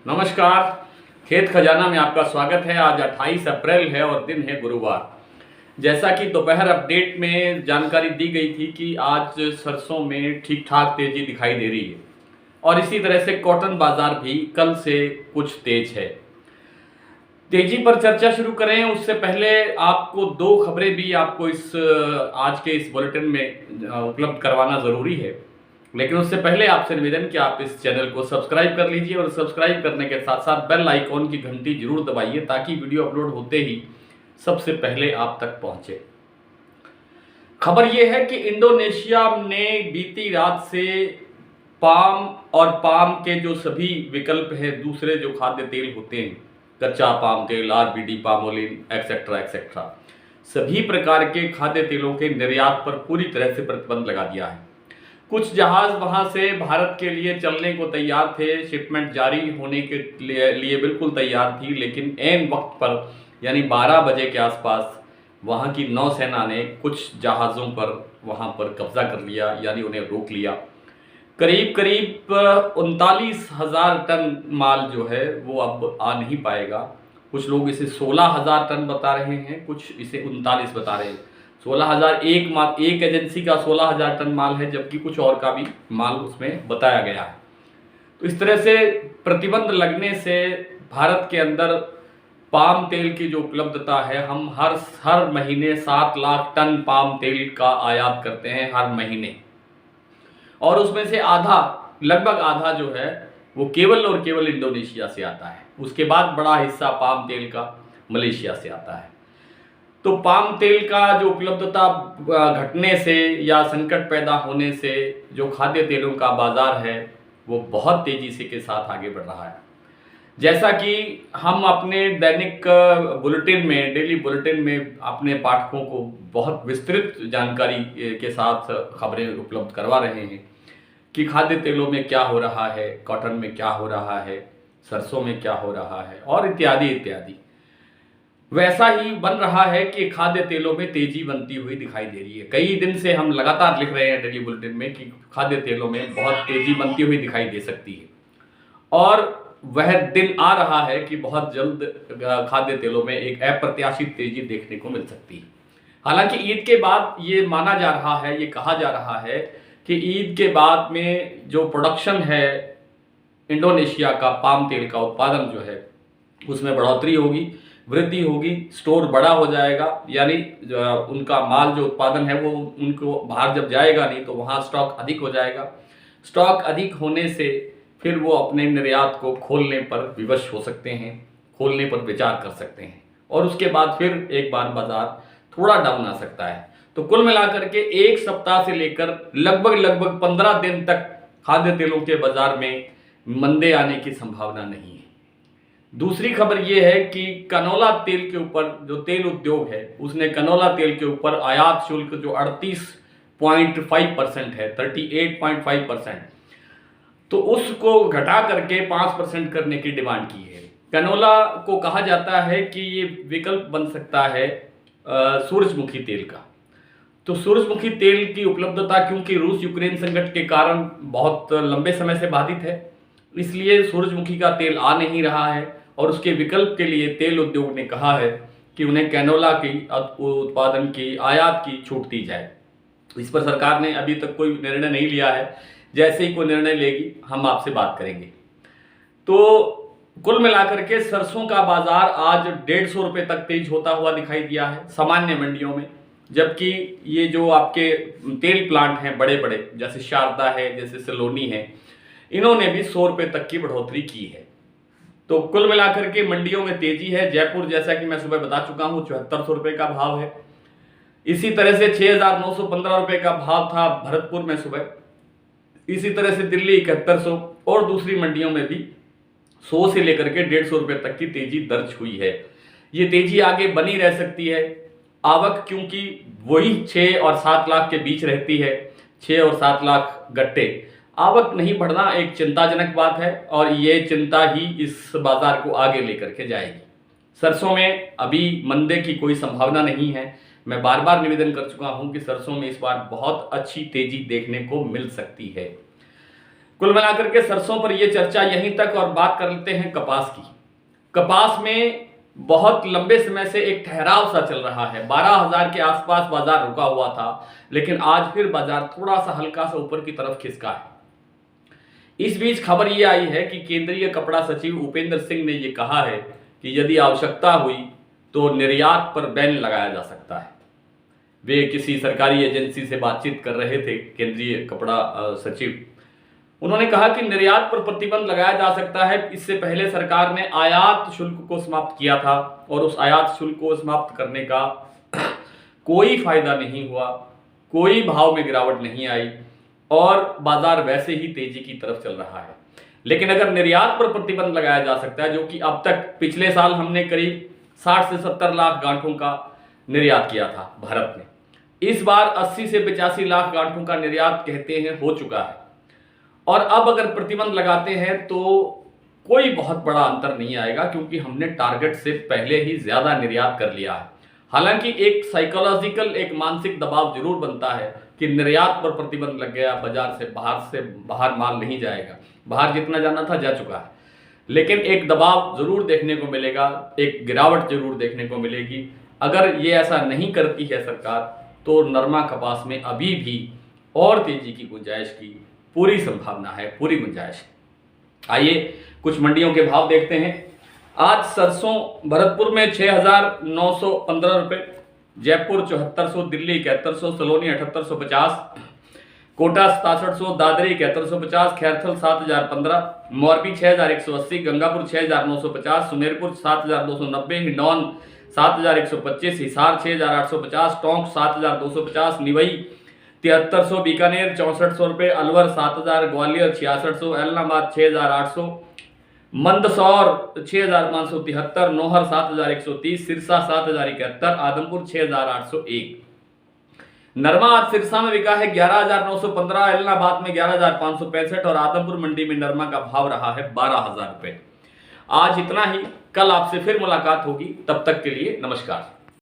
नमस्कार। खेत खजाना में आपका स्वागत है। आज 28 अप्रैल है और दिन है गुरुवार। जैसा कि दोपहर अपडेट में जानकारी दी गई थी कि आज सरसों में ठीक ठाक तेजी दिखाई दे रही है और इसी तरह से कॉटन बाजार भी कल से कुछ तेज है। तेजी पर चर्चा शुरू करें उससे पहले आपको दो खबरें भी आपको आज के इस बुलेटिन में उपलब्ध करवाना ज़रूरी है, लेकिन उससे पहले आपसे निवेदन कि आप इस चैनल को सब्सक्राइब कर लीजिए और सब्सक्राइब करने के साथ साथ बेल आइकॉन की घंटी जरूर दबाइए ताकि वीडियो अपलोड होते ही सबसे पहले आप तक पहुंचे। खबर यह है कि इंडोनेशिया ने बीती रात से पाम और पाम के जो सभी विकल्प है, दूसरे जो खाद्य तेल होते हैं, कच्चा पाम तेल, आरबीडी, पामोलिन, एक्सेट्रा एक्सेट्रा, सभी प्रकार के खाद्य तेलों के निर्यात पर पूरी तरह से प्रतिबंध लगा दिया है। कुछ जहाज वहां से भारत के लिए चलने को तैयार थे, शिपमेंट जारी होने के लिए बिल्कुल तैयार थी, लेकिन ऐन वक्त पर यानी 12 बजे के आसपास वहां की नौसेना ने कुछ जहाज़ों पर वहां पर कब्जा कर लिया, यानी उन्हें रोक लिया। करीब करीब 39,000 टन माल जो है वो अब आ नहीं पाएगा। कुछ लोग इसे 16,000 टन बता रहे हैं, कुछ इसे 39 बता रहे हैं। 16,000 एक एजेंसी का 16,000 टन माल है, जबकि कुछ और का भी माल उसमें बताया गया है। तो इस तरह से प्रतिबंध लगने से भारत के अंदर पाम तेल की जो उपलब्धता है, हम हर महीने 7 लाख टन पाम तेल का आयात करते हैं हर महीने, और उसमें से आधा, लगभग आधा जो है वो केवल और केवल इंडोनेशिया से आता है। उसके बाद बड़ा हिस्सा पाम तेल का मलेशिया से आता है। तो पाम तेल का जो उपलब्धता घटने से या संकट पैदा होने से जो खाद्य तेलों का बाजार है वो बहुत तेजी से के साथ आगे बढ़ रहा है। जैसा कि हम अपने दैनिक बुलेटिन में, डेली बुलेटिन में अपने पाठकों को बहुत विस्तृत जानकारी के साथ खबरें उपलब्ध करवा रहे हैं कि खाद्य तेलों में क्या हो रहा है, कॉटन में क्या हो रहा है, सरसों में क्या हो रहा है और इत्यादि इत्यादि। वैसा ही बन रहा है कि खाद्य तेलों में तेजी बनती हुई दिखाई दे रही है। कई दिन से हम लगातार लिख रहे हैं डेली बुलेटिन में कि खाद्य तेलों में बहुत तेजी बनती हुई दिखाई दे सकती है, और वह दिन आ रहा है कि बहुत जल्द खाद्य तेलों में एक अप्रत्याशित तेजी देखने को मिल सकती है। हालांकि ईद के बाद ये माना जा रहा है, ये कहा जा रहा है कि ईद के बाद में जो प्रोडक्शन है इंडोनेशिया का, पाम तेल का उत्पादन जो है उसमें बढ़ोतरी होगी, वृद्धि होगी, स्टोर बड़ा हो जाएगा, यानी उनका माल जो उत्पादन है वो उनको बाहर जब जाएगा नहीं तो वहाँ स्टॉक अधिक हो जाएगा। स्टॉक अधिक होने से फिर वो अपने निर्यात को खोलने पर विवश हो सकते हैं, खोलने पर विचार कर सकते हैं, और उसके बाद फिर एक बार बाजार थोड़ा डाउन आ सकता है। तो कुल मिलाकर के एक सप्ताह से लेकर लगभग 15 दिन तक खाद्य तेलों के बाजार में मंदे आने की संभावना नहीं है। दूसरी खबर यह है कि कनोला तेल के ऊपर जो तेल उद्योग है उसने कनोला तेल के ऊपर आयात शुल्क जो 38.5% है, 38.5%, तो उसको घटा करके 5% करने की डिमांड की है। कनोला को कहा जाता है कि ये विकल्प बन सकता है सूरजमुखी तेल का। तो सूरजमुखी तेल की उपलब्धता क्योंकि रूस यूक्रेन संकट के कारण बहुत लंबे समय से बाधित है, इसलिए सूरजमुखी का तेल आ नहीं रहा है, और उसके विकल्प के लिए तेल उद्योग ने कहा है कि उन्हें कैनोला की उत्पादन की आयात की छूट दी जाए। इस पर सरकार ने अभी तक कोई निर्णय नहीं लिया है। जैसे ही कोई निर्णय लेगी हम आपसे बात करेंगे। तो कुल मिलाकर के सरसों का बाजार आज 150 रुपये तक तेज होता हुआ दिखाई दिया है सामान्य मंडियों में, जबकि ये जो आपके तेल प्लांट हैं बड़े बड़े, जैसे शारदा है, जैसे सलोनी है, इन्होंने भी 100 रुपये तक की बढ़ोतरी की है। तो कुल मिलाकर के मंडियों में तेजी है। जयपुर, जैसा कि मैं सुबह बता चुका हूँ, 7400 रुपये का भाव है। इसी तरह से 6,915 रुपये का भाव था भरतपुर में सुबह। इसी तरह से दिल्ली 7100, और दूसरी मंडियों में भी 100 से लेकर के 150 रुपये तक की तेजी दर्ज हुई है। ये तेजी आगे बनी रह सकती है। आवक क्योंकि वही 6 और 7 लाख के बीच रहती है, 6 और 7 लाख गट्टे, आवक नहीं बढ़ना एक चिंताजनक बात है, और ये चिंता ही इस बाजार को आगे लेकर के जाएगी। सरसों में अभी मंदे की कोई संभावना नहीं है। मैं बार बार निवेदन कर चुका हूं कि सरसों में इस बार बहुत अच्छी तेजी देखने को मिल सकती है। कुल मिलाकर के सरसों पर यह चर्चा यहीं तक, और बात कर लेते हैं कपास की। कपास में बहुत लंबे समय से एक ठहराव सा चल रहा है। 12,000 के आसपास बाजार रुका हुआ था, लेकिन आज फिर बाजार थोड़ा सा हल्का सा ऊपर की तरफ खिसका है। इस बीच खबर यह आई है कि केंद्रीय कपड़ा सचिव उपेंद्र सिंह ने यह कहा है कि यदि आवश्यकता हुई तो निर्यात पर बैन लगाया जा सकता है। वे किसी सरकारी एजेंसी से बातचीत कर रहे थे, केंद्रीय कपड़ा सचिव। उन्होंने कहा कि निर्यात पर प्रतिबंध लगाया जा सकता है। इससे पहले सरकार ने आयात शुल्क को समाप्त किया था और उस आयात शुल्क को समाप्त करने का कोई फायदा नहीं हुआ, कोई भाव में गिरावट नहीं आई और बाजार वैसे ही तेजी की तरफ चल रहा है। लेकिन अगर निर्यात पर प्रतिबंध लगाया जा सकता है, जो कि अब तक पिछले साल हमने करीब 60 से 70 लाख गांठों का निर्यात किया था भारत में, इस बार 80 से 85 लाख गांठों का निर्यात कहते हैं हो चुका है। और अब अगर प्रतिबंध लगाते हैं तो कोई बहुत बड़ा अंतर नहीं आएगा, क्योंकि हमने टारगेट से पहले ही ज्यादा निर्यात कर लिया है। हालांकि एक साइकोलॉजिकल, एक मानसिक दबाव जरूर बनता है कि निर्यात पर प्रतिबंध लग गया, बाजार से बाहर माल नहीं जाएगा, बाहर जितना जाना था जा चुका है। लेकिन एक दबाव जरूर देखने को मिलेगा, एक गिरावट जरूर देखने को मिलेगी। अगर ये ऐसा नहीं करती है सरकार, तो नरमा कपास में अभी भी और तेजी की गुंजाइश की पूरी संभावना है, पूरी गुंजाइश है। आइए कुछ मंडियों के भाव देखते हैं। आज सरसों भरतपुर में 6,915 रुपये, जयपुर 7400, दिल्ली 7100, सलोनी 7850, कोटा 6700, दादरी 7150, खैरथल 7015, मोरबी 6180, गंगापुर 6950, सुमेरपुर 7290, हिंडौन 7125, हिसार 6850, टोंक 7250, निवई 7300, बीकानेर 6400 रुपये, अलवर 7000, ग्वालियर 6600, एलनाबाद 6800, मंदसौर 6573, नौहर 7130, सिरसा 7071, आदमपुर 6801। नरमा आज सिरसा में बिका है 11,915, एलनाबाद में 11,565 और आदमपुर मंडी में नरमा का भाव रहा है 12,000 रुपये। आज इतना ही, कल आपसे फिर मुलाकात होगी, तब तक के लिए नमस्कार।